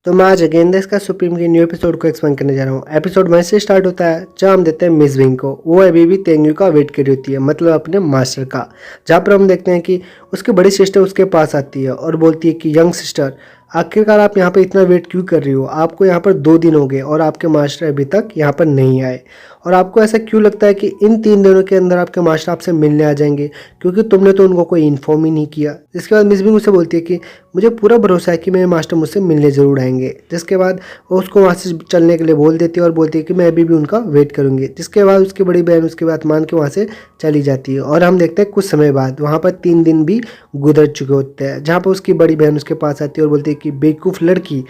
तो मैं आज अगेन इसका सुप्रीम के न्यू एपिसोड को एक्सप्लेन करने जा रहा हूँ। एपिसोड वहीं से स्टार्ट होता है जहाँ हम देखते हैं मिस विंग को। वो अभी भी तेंगू का वेट कर रही होती है, मतलब अपने मास्टर का। जहाँ पर हम देखते हैं कि उसकी बड़ी सिस्टर उसके पास आती है और बोलती है कि यंग सिस्टर, आखिरकार आप यहाँ पर इतना वेट क्यों कर रही हो? आपको यहाँ पर 2 दिन हो गए और आपके मास्टर अभी तक यहाँ पर नहीं आए। और आपको ऐसा क्यों लगता है कि इन 3 दिनों के अंदर आपके मास्टर आपसे मिलने आ जाएंगे, क्योंकि तुमने तो उनको कोई इन्फॉर्म ही नहीं किया। इसके बाद मिस विंग उसे बोलती है कि मुझे पूरा भरोसा है कि मेरे मास्टर मुझसे मिलने ज़रूर आएंगे। जिसके बाद वो उसको वहाँ से चलने के लिए बोल देती है और बोलती है कि मैं अभी भी उनका वेट करूँगी। जिसके बाद उसकी बड़ी बहन उसकी बात मान के वहाँ से चली जाती है। और हम देखते हैं कुछ समय बाद वहाँ पर 3 दिन भी गुजर चुके होते हैं, जहाँ पर उसकी बड़ी बहन उसके पास आती है और बोलती है कि बेवकूफ़ लड़की,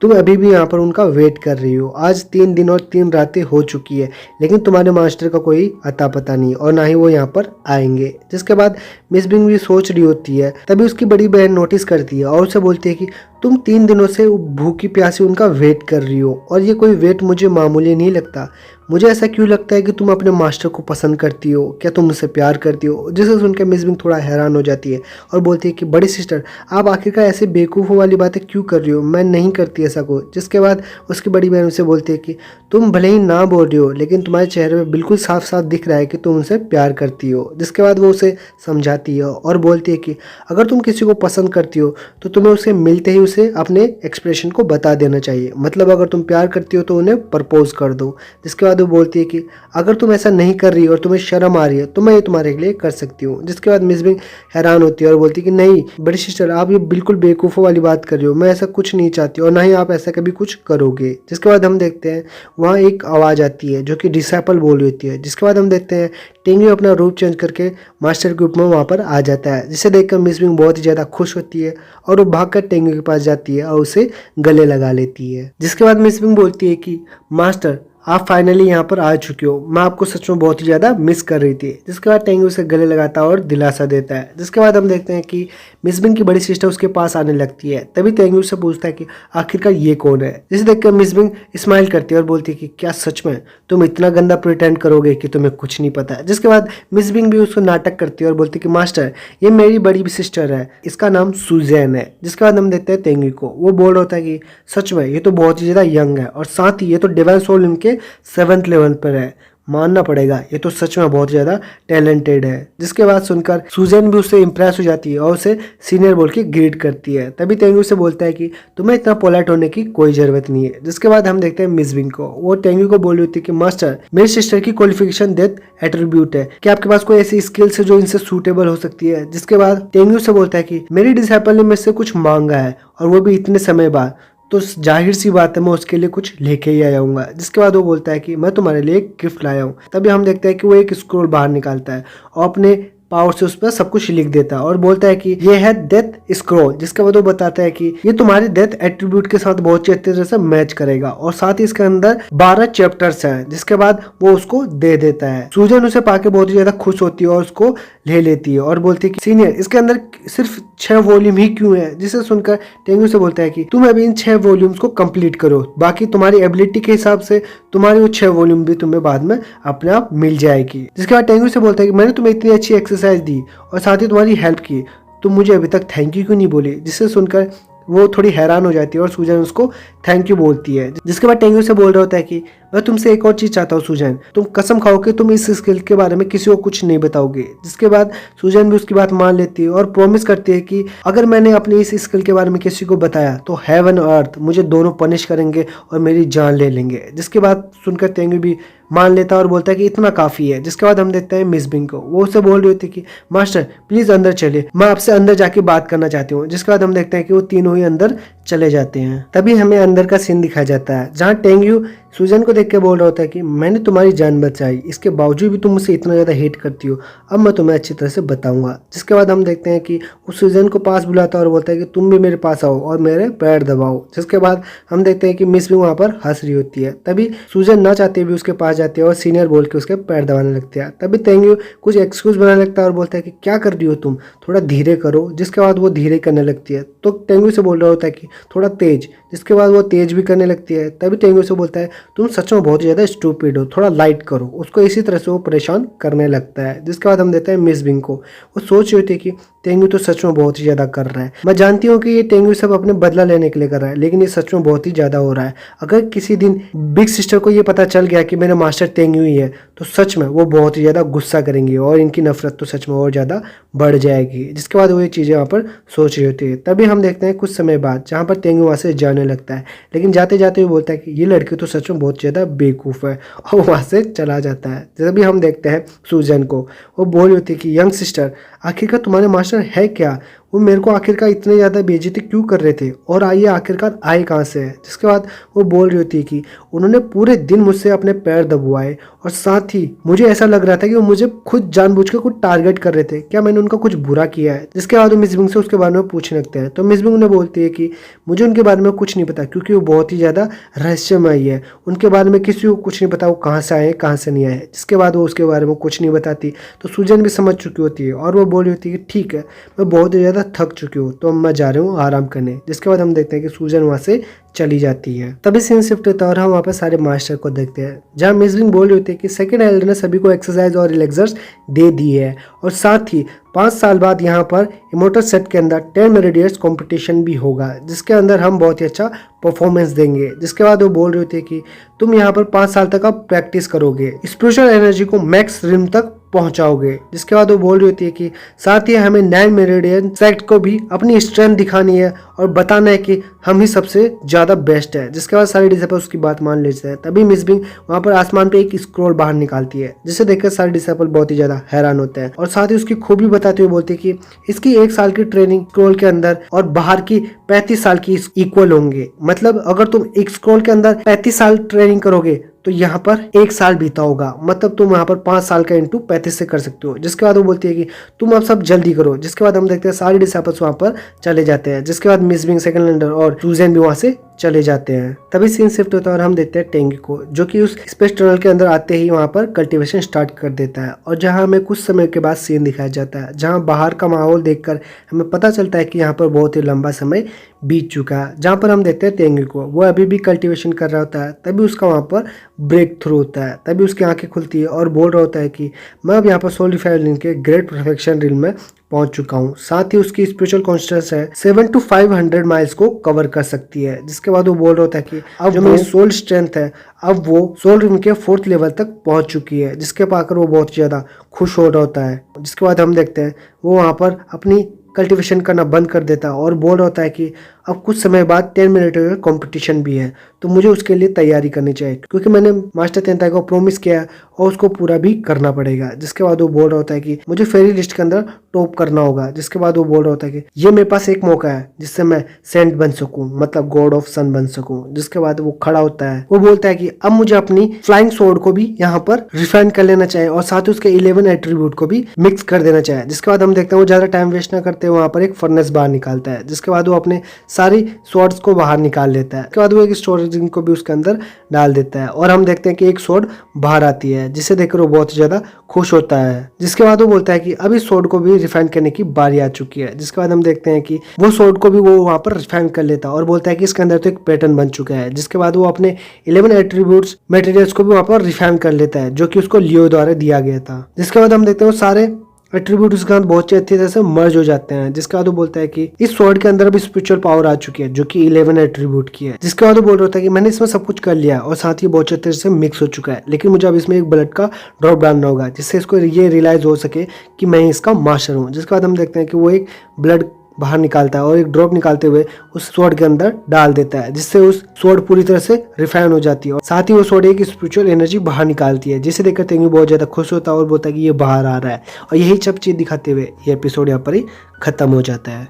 तुम अभी भी यहाँ पर उनका वेट कर रही हो। आज 3 दिन और 3 रातें हो चुकी है, लेकिन तुम्हारे मास्टर का कोई अता पता नहीं और ना ही वो यहाँ पर आएंगे। जिसके बाद मिस बिंग भी सोच रही होती है, तभी उसकी बड़ी बहन नोटिस करती है और उसे बोलती है कि तुम 3 दिनों से भूखी प्यासी उनका वेट कर रही हो और ये कोई वेट मुझे मामूली नहीं लगता। मुझे ऐसा क्यों लगता है कि तुम अपने मास्टर को पसंद करती हो? क्या तुम मुझसे प्यार करती हो? जिसे सुनकर मिस बिंग थोड़ा हैरान हो जाती है और बोलती है कि बड़ी सिस्टर, आप आखिरकार ऐसे बेवकूफ़ों वाली बातें क्यों कर रही हो? मैं नहीं करती ऐसा कुछ। जिसके बाद उसकी बड़ी बहन उसे बोलती है कि तुम भले ही ना बोल रही हो, लेकिन तुम्हारे चेहरे में बिल्कुल साफ साफ दिख रहा है कि तुम उनसे प्यार करती हो। जिसके बाद वो उसे समझाती है और बोलती है कि अगर तुम किसी को पसंद करती हो तो तुम्हें उसे मिलते ही उसे अपने एक्सप्रेशन को बता देना चाहिए। मतलब अगर तुम प्यार करती हो तो उन्हें प्रपोज कर दो। जिसके बाद वो बोलती है कि अगर तुम ऐसा नहीं कर रही और तुम्हें शर्म आ रही है तो मैं ये तुम्हारे लिए कर सकती हूँ। जिसके बाद मिस बिंग हैरान होती है और बोलती है कि नहीं बड़ी सिस्टर, आप ये बिल्कुल बेवकूफ़ों वाली बात कर रही हो। मैं ऐसा कुछ नहीं चाहती और ना ही आप ऐसा कभी कुछ करोगे। जिसके बाद हम देखते हैं वहाँ एक आवाज़ आती है जो कि डिसाइपल बोल रही होती है। जिसके बाद हम देखते हैं टेंगू अपना रूप चेंज करके मास्टर के रूप में वहाँ पर आ जाता है, जिसे देखकर मिस बिंग बहुत ही ज़्यादा खुश होती है और वो भागकर टेंगू के पास जाती है और उसे गले लगा लेती है। जिसके बाद मिस बिंग बोलती है कि मास्टर, आप फाइनली यहाँ पर आ चुके हो, मैं आपको सच में बहुत ही ज़्यादा मिस कर रही थी। जिसके बाद टेंगू उसे गले लगाता है और दिलासा देता है। जिसके बाद हम देखते हैं कि मिस बिंग की बड़ी सिस्टर उसके पास आने लगती है। तभी टेंगू से पूछता है कि आखिरकार ये कौन है। जिसे देखकर मिस बिंग स्माइल करती है और बोलती है कि क्या सच में तुम इतना गंदा प्रिटेंड करोगे कि तुम्हें कुछ नहीं पता है। जिसके बाद मिस बिंग भी उसको नाटक करती है और बोलती है कि मास्टर, ये मेरी बड़ी सिस्टर है, इसका नाम सुजैन है। जिसके बाद हम देखते हैं टेंगू को, वो बोल रहा होता है कि सच में ये तो बहुत ही ज़्यादा यंग है और साथ ही ये तो डिवाइन सोल इनके 7th लेवल पर है। मानना पड़ेगा, ये तो सच में बहुत ज़्यादा टैलेंटेड है। जिसके बाद सुनकर सुजैन भी उससे इम्प्रेस हो जाती है और उसे सीनियर बोल के ग्रीट करती है। तभी टेंगू से बोलता है कि तुम्हें इतना पोलाइट होने की कोई ज़रूरत नहीं है। जिसके बाद हम देखते हैं मिस विंग को, वो टेंगू को बोल रही होती है कि मास्टर, मेरी सिस्टर की क्वालिफिकेशन डेथ एट्रीब्यूट है, क्या आपके पास कोई ऐसी स्किल्स है जो इनसे सूटेबल हो सकती है? जिसके बाद टेंगू से बोलता है कि मेरी डिसाइपल ने मुझसे कुछ मांगा है और वो भी इतने समय बाद, तो जाहिर सी बात है मैं उसके लिए कुछ लेके ही आया हूँगा। जिसके बाद वो बोलता है कि मैं तुम्हारे लिए एक गिफ्ट लाया हूँ। तभी हम देखते हैं कि वो एक स्क्रोल बाहर निकालता है और अपने पावर से उस पर सब कुछ लिख देता है और बोलता है कि ये है डेथ स्क्रोल। जिसके बाद वो बताता है कि ये तुम्हारे डेथ एट्रीब्यूट के साथ बहुत अच्छी तरह से मैच करेगा और साथ ही इसके अंदर 12 चैप्टर्स हैं। जिसके बाद वो उसको दे देता है। सूजन उसे पाके बहुत ही ज्यादा खुश होती है और उसको ले लेती है और बोलती है कि सीनियर, इसके अंदर सिर्फ 6 वॉल्यूम ही क्यों है? जिसे सुनकर टेंगू से बोलता है कि तुम अभी इन 6 वॉल्यूम्स को कंप्लीट करो, बाकी तुम्हारी एबिलिटी के हिसाब से तुम्हारी वो 6 वॉल्यूम भी तुम्हें बाद में अपने आप मिल जाएगी। जिसके बाद टेंगू से बोलता है कि मैंने तुम्हें इतनी अच्छी एक्सरसाइज दी और साथ ही तुम्हारी हेल्प की, तुम मुझे अभी तक थैंक यू क्यों नहीं बोली? जिससे सुनकर वो थोड़ी हैरान हो जाती है और सूजन उसको थैंक यू बोलती है। जिसके बाद टेंगू से बोल रहा होता है कि मैं तुमसे एक और चीज चाहता हूँ सूजन, तुम कसम खाओ कि तुम इस स्किल के बारे में किसी को कुछ नहीं बताओगे। जिसके बाद सूजन भी उसकी बात मान लेती है और प्रॉमिस करती है कि अगर मैंने अपनी इस स्किल के बारे में किसी को बताया तो हेवन और अर्थ मुझे दोनों पनिश करेंगे और मेरी जान ले लेंगे। जिसके बाद सुनकर टेंगू भी मान लेता है और बोलता है कि इतना काफ़ी है। जिसके बाद हम देखते हैं मिस बिंग को, वो उससे बोल रही होती है कि मास्टर प्लीज़ अंदर चलिए, मैं आपसे अंदर जाके बात करना चाहती हूँ। जिसके बाद हम देखते हैं कि वो तीनों ही अंदर चले जाते हैं। तभी हमें अंदर का सीन दिखाया जाता है जहाँ टेंगू सूजन को देख के बोल रहा होता है कि मैंने तुम्हारी जान बचाई, इसके बावजूद भी तुम मुझसे इतना ज़्यादा हेट करती हो, अब मैं तुम्हें अच्छी तरह से बताऊंगा। जिसके बाद हम देखते हैं कि वो सूजन को पास बुलाता है और बोलता है कि तुम भी मेरे पास आओ और मेरे पैर दबाओ। जिसके बाद हम देखते हैं कि मिस भी वहाँ पर हंस रही होती है। तभी सूजन ना चाहते भी उसके पास जाती है और सीनियर बोल के उसके पैर दबाने लगती है। तभी टेंगू कुछ एक्सक्यूज बनाने लगता है और बोलता है कि क्या कर रही हो तुम, थोड़ा धीरे करो। जिसके बाद वो धीरे करने लगती है तो टेंगू से बोल रहा होता है कि थोड़ा तेज, जिसके बाद वो तेज भी करने लगती है। तभी तेंगू से बोलता है तुम सच में बहुत ही ज़्यादा स्टूपिड हो, थोड़ा लाइट करो। उसको इसी तरह से वो परेशान करने लगता है। जिसके बाद हम देते हैं मिस बिंग को। वो सोच रही होती है कि तेंगू तो सच में बहुत ही ज़्यादा कर रहा है। मैं जानती हूँ कि ये तेंगू सब अपने बदला लेने के लिए कर रहा है, लेकिन ये सच में बहुत ही ज़्यादा हो रहा है। अगर किसी दिन बिग सिस्टर को ये पता चल गया कि मेरा मास्टर तेंगू ही है, तो सच में वो बहुत ही ज़्यादा गुस्सा करेंगी और इनकी नफरत तो सच में और ज़्यादा बढ़ जाएगी। जिसके बाद वो ये चीज़ें वहाँ पर सोच रही होती है। तभी हम देखते हैं कुछ समय बाद जहाँ पर तेंगू वहाँ से जाने लगता है, लेकिन जाते जाते वो बोलता है कि ये लड़की तो सच में बहुत ज़्यादा बेवकूफ़ है, और वहाँ से चला जाता है। तभी हम देखते हैं सूजन को। वो बोल रही होती है कि यंग सिस्टर, आखिरकार तुम्हारे मास्टर है क्या? वो मेरे को आखिरकार इतने ज़्यादा बेइज्जती क्यों कर रहे थे, और आइए आखिरकार आए कहाँ से है? जिसके बाद वो बोल रही होती है कि उन्होंने पूरे दिन मुझसे अपने पैर दबवाए, और साथ ही मुझे ऐसा लग रहा था कि वो मुझे खुद जानबूझ के कुछ टारगेट कर रहे थे। क्या मैंने उनका कुछ बुरा किया है? जिसके बाद वो मिस बिंग से उसके बारे में पूछने लगते हैं। तो मिस बिंग ने बोलती है कि मुझे उनके बारे में कुछ नहीं पता, क्योंकि वो बहुत ही ज़्यादा रहस्यमयी है। उनके बारे में किसी को कुछ नहीं पता, वो कहाँ से आए कहाँ से नहीं आए। जिसके बाद वो उसके बारे में कुछ नहीं बताती। तो सूजन भी समझ चुकी होती है और वो बोल रही होती है कि ठीक है, मैं बहुत ही ज़्यादा थक चुकी हूँ, तो अब मैं जा रही हूँ आराम करने। जिसके बाद हम देखते हैं कि सूजन वहाँ से चली जाती है। तभी सीन शिफ्ट होता है और हम वहाँ पर सारे मास्टर को देखते हैं, जहाँ मिस बिंग बोल रही होती है कि सेकंड एल्डर ने सभी को एक्सरसाइज और रिलैक्सर्स दे दी है, और साथ ही 5 साल बाद यहाँ पर इमोटल सेट के अंदर 10 मेरिडियर्स कंपटीशन भी होगा, जिसके अंदर हम बहुत ही अच्छा परफॉर्मेंस देंगे। जिसके बाद वो बोल रही होती है कि तुम यहाँ पर 5 साल तक आप प्रैक्टिस करोगे, स्पिरिचुअल एनर्जी को मैक्स रिम तक पहुंचाओगे। जिसके बाद वो बोल रही होती है कि साथ ही हमें 9 मेरिडियन सेक्ट को भी अपनी स्ट्रेंथ दिखानी है और बताना है कि हम ही सबसे ज़्यादा बेस्ट है। जिसके बाद सारे डिसेबल उसकी बात मान लेते हैं। तभी मिस बिंग वहाँ पर आसमान पे एक स्क्रॉल बाहर निकालती है, जिसे देखकर सारे डिसेबल बहुत ही ज़्यादा हैरान होते हैं, और साथ ही उसकी खूबी बताते हुए बोलती है कि इसकी 1 साल की ट्रेनिंग स्क्रॉल के अंदर और बाहर की 35 साल की इक्वल होंगे। मतलब अगर तुम एक स्क्रॉल के अंदर 35 साल ट्रेनिंग करोगे तो यहाँ पर 1 साल बीता होगा, मतलब तुम यहाँ पर 5 साल का इंटू 35 से कर सकते हो। जिसके बाद वो बोलती है कि तुम अब सब जल्दी करो। जिसके बाद हम देखते हैं सारे डिसाइपल्स वहाँ पर चले जाते हैं। जिसके बाद मिस बिंग, सेकंड एल्डर और सूजन भी वहाँ से चले जाते हैं। तभी सीन शिफ्ट होता है और हम देखते हैं टेंगी को, जो कि उस स्पेस टनल के अंदर आते ही वहाँ पर कल्टीवेशन स्टार्ट कर देता है, और जहाँ हमें कुछ समय के बाद सीन दिखाया जाता है, जहाँ बाहर का माहौल देखकर हमें पता चलता है कि यहाँ पर बहुत ही लंबा समय बीत चुका है। जहाँ पर हम देखते हैं टेंगी को, वो अभी भी कल्टीवेशन कर रहा होता है। तभी उसका वहाँ पर ब्रेक थ्रू होता है। तभी उसकी आंखें खुलती है और बोल रहा होता है कि मैं अब यहाँ पर सोल डिफाइड लिंक के ग्रेट परफेक्शन रिल में पहुंच चुका हूँ। साथ ही उसकी स्पिरिचुअल कॉन्शियसनेस है 700 to 500 माइल्स को कवर कर सकती है। जिसके बाद वो बोल रहा होता है कि अब जो मेरी सोल स्ट्रेंथ है, अब वो सोल रिम के 4th लेवल तक पहुंच चुकी है। जिसके पाकर वो बहुत ज्यादा खुश हो रहा होता है। जिसके बाद हम देखते हैं वो वहाँ पर अपनी कल्टीवेशन करना बंद कर देता है और बोल रहा होता है कि अब कुछ समय बाद 10 मिनट का कंपटीशन भी है, तो मुझे उसके लिए तैयारी करनी चाहिए, क्योंकि मैंने मास्टर तेंताई को प्रॉमिस किया है और उसको पूरा भी करना पड़ेगा। जिसके बाद वो बोल रहा होता है कि मुझे फेरी लिस्ट के अंदर टॉप करना होगा। जिसके बाद वो बोल रहा होता है कि ये मेरे पास एक मौका है जिससे मैं सेंट बन सकूं, मतलब गॉड ऑफ सन बन सकूं। जिसके बाद वो खड़ा होता है, वो बोलता है कि अब मुझे अपनी फ्लाइंग सोर्ड को भी यहाँ पर रिफाइन कर लेना चाहिए और साथ ही उसके 11 एट्रीब्यूट को भी मिक्स कर देना चाहिए। जिसके बाद हम देखते हैं वो ज्यादा टाइम वेस्ट ना करते वहाँ पर एक फर्नेस बाहर निकालता है। जिसके बाद वो अपने सारी स्वॉर्ड्स को बाहर निकाल लेता है। उसके बाद वो एक स्टोरेज को भी उसके अंदर डाल देता है और हम देखते हैं कि एक स्वॉर्ड बाहर आती है, जिसे देखकर वो बहुत ज्यादा खुश होता है। जिसके बाद वो बोलता है कि अब इस स्वॉर्ड को भी रिफाइन करने की बारी आ चुकी है। जिसके बाद हम देखते हैं कि वो स्वॉर्ड को भी वो वहाँ पर रिफाइन कर लेता है और बोलता है कि इसके अंदर तो एक पैटर्न बन चुका है। जिसके बाद वो अपने 11 एट्रीब्यूट्स मटेरियल्स को भी वहाँ पर रिफाइन कर लेता है, जो कि उसको लियो द्वारा दिया गया था। जिसके बाद हम देखते हैं वो सारे एट्रीब्यूट उसके अंदर बहुत अच्छी तरह से मर्ज हो जाते हैं। जिसके बाद वो बोलता है कि इस स्वॉर्ड के अंदर भी स्पिरिचुअल पावर आ चुकी है, जो कि 11 एट्रीब्यूट की है। जिसके बाद वो बोल रहा था कि मैंने इसमें सब कुछ कर लिया और साथ ही बहुत अच्छी तरह से मिक्स हो चुका है, लेकिन मुझे अब इसमें एक ब्लड का ड्रॉप डालना होगा, जिससे इसको ये रियलाइज हो सके कि मैं इसका मास्टर हूँ। जिसके बाद हम देखते हैं कि वो एक ब्लड बाहर निकालता है और एक ड्रॉप निकालते हुए उस स्वॉर्ड के अंदर डाल देता है, जिससे उस स्वॉर्ड पूरी तरह से रिफाइन हो जाती है और साथ ही वो स्वॉर्ड एक स्पिरिचुअल एनर्जी बाहर निकालती है, जिसे देखकर तेंगू बहुत ज्यादा खुश होता है और बोलता है कि ये बाहर आ रहा है। और यही सब चीज दिखाते हुए ये एपिसोड यहाँ पर ही खत्म हो जाता है।